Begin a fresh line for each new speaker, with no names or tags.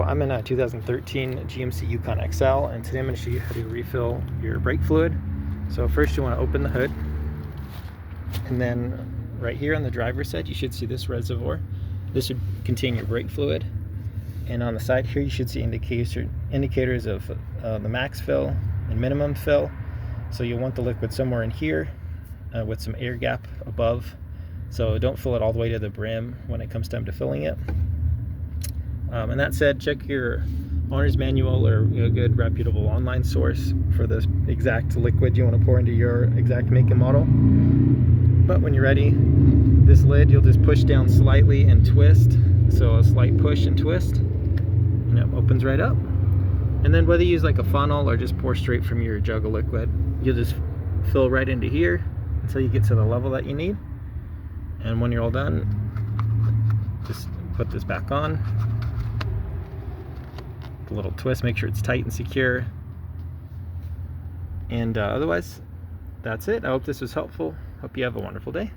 I'm in a 2013 GMC Yukon XL, and today I'm going to show you how to refill your brake fluid. So first you want to open the hood, and then right here on the driver's side you should see this reservoir. This should contain your brake fluid, and on the side here you should see indicators of the max fill and minimum fill. So you'll want the liquid somewhere in here with some air gap above, so don't fill it all the way to the brim when it comes time to filling it. And that said, check your owner's manual or a good reputable online source for the exact liquid you want to pour into your exact make and model. But when you're ready, this lid you'll just push down slightly and twist. So a slight push and twist, and it opens right up. And then whether you use like a funnel or just pour straight from your jug of liquid, you'll just fill right into here until you get to the level that you need. And when you're all done, just put this back on. A little twist, make sure it's tight and secure. And otherwise, that's it. I hope this was helpful. Hope you have a wonderful day.